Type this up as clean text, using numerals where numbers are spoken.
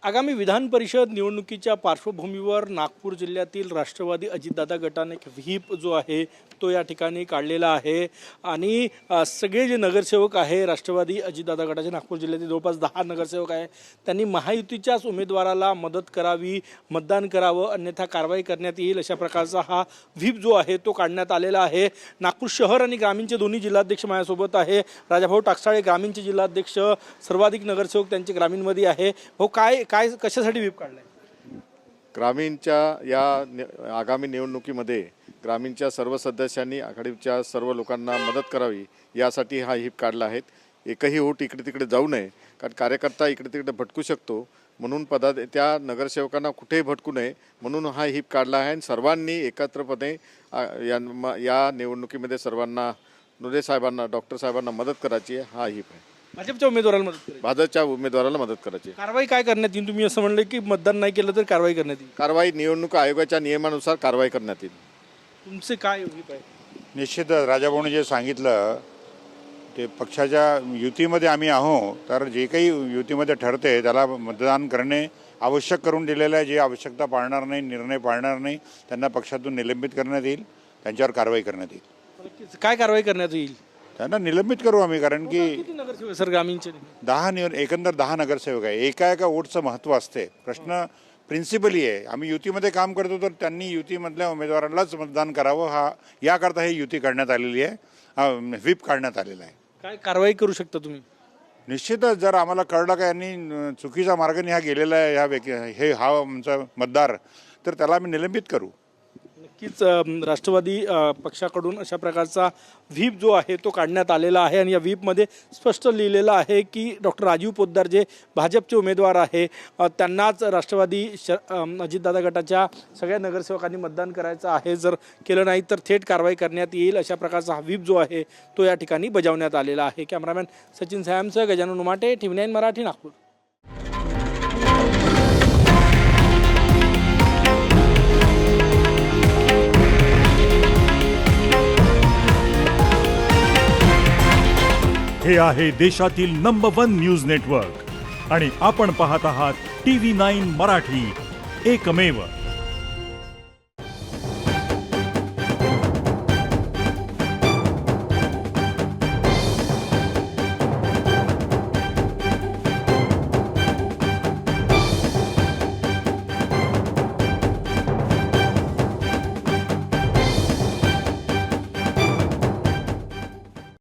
आगामी विधान परिषद निवडणुकीच्या पार्श्वभूमीवर नागपूर जिल्ह्यातील राष्ट्रवादी अजितदादा गटाने एक व्हीप जो आहे तो या ठिकाणी काढलेला आहे आणि सगळे जे नगरसेवक आहे राष्ट्रवादी अजितदादा गटाचे नागपूर जिल्ह्यातील जवळपास 10 नगरसेवक आहे त्यांनी महायुतीच्याच उमेदवाराला मदत करावी, मतदान करावं, अन्यथा कारवाई करण्यात येईल अशा प्रकारचा हा व्हीप जो आहे तो काढण्यात आलेला आहे। नागपूर शहर आणि ग्रामीणचे दोन्ही जिल्हाध्यक्ष माझ्यासोबत आहे। राजाभाऊ टाकसाळे ग्रामीणचे जिल्हाध्यक्ष, सर्वाधिक नगरसेवक त्यांचे ग्रामीणमध्ये आहे। हो, काय कशासाठी व्हीप काढलाय? ग्रामीणच्या या आगामी निवडणुकीमध्ये ग्रामीणच्या सर्व सदस्यांनी आघाडीच्या सर्व लोकांना मदत करावी यासाठी हा व्हीप काढला आहे। एकही वोट इकडे तिकडे जाऊ नये, कारण कार्यकर्ता इकडे तिकडे भटकू शकतो, म्हणून त्या नगरसेवकांना कुठेही भटकू नये म्हणून हा व्हीप काढला आहे। सर्वांनी एकत्रपणे या निवडणुकीमध्ये सर्वांना नुरे साहेबांना, डॉक्टर साहेबांना मदत करायची आहे। हा व्हीप आहे। भाजपच्या उमेदवाराला मदत करायची, भाजपच्या उमेदवाराला मदत करायची। कारवाई काय करण्यात येईल? तुम्ही असं म्हणलं की मतदान नाही केलं तर कारवाई करण्यात येईल। कारवाई निवडणूक आयोगाच्या नियमानुसार कारवाई करण्यात येईल। तुमचे काय व्हीप आहे? निश्चित राजाभाऊने जे सांगितलं ते पक्षाच्या युतीमध्ये आम्ही आहोत, तर जे काही युतीमध्ये ठरते त्याला मतदान करणे आवश्यक करून दिलेलं आहे। जे आवश्यकता पाळणार नाही, निर्णय पाळणार नाही त्यांना पक्षातून निलंबित करण्यात येईल, त्यांच्यावर कारवाई करण्यात येईल। काय कारवाई करण्यात येईल? त्यांना निलंबित करू आम्ही, कारण की किती नगरसेवक सर ग्रामीणचे? एकंदर 10 नगरसेवक आहे। एका वोटचं महत्त्व असते। प्रश्न प्रिन्सिपली आहे। आम्ही युतीमध्ये काम करतो तर त्यांनी युतीमधल्या उमेदवारालाच मतदान करावं, याकरता ही युती करण्यात आलेली आहे, व्हीप काढण्यात आलेला आहे। काय कारवाई करू शकता तुम्ही? निश्चितच जर आम्हाला कळलं का यांनी चुकीच्या मार्गाने गेलेला आहे हा आमचा मतदार, तर त्याला आम्ही निलंबित करू। नक्कीच राष्ट्रवादी पक्षाकडून अशा प्रकारचा व्हीप जो आहे तो काढण्यात आलेला आहे आणि या व्हीपमध्ये स्पष्ट लिहिलेलं आहे की डॉक्टर राजीव पोद्दार जे भाजपचे उमेदवार आहे त्यांनाच राष्ट्रवादी अजितदादा गटाच्या सगळ्या नगरसेवकांनी मतदान करायचं आहे। जर केलं नाही तर थेट कारवाई करण्यात येईल अशा प्रकारचा हा व्हीप जो आहे तो या ठिकाणी बजावण्यात आलेला आहे। कॅमेरामॅन सचिन सायमसह गजानन उमाटे, TV9 मराठी, नागपूर। हे आहे देशातील नंबर 1 न्यूज नेटवर्क आणि आपण पाहत आहात TV9 मराठी, एकमेव।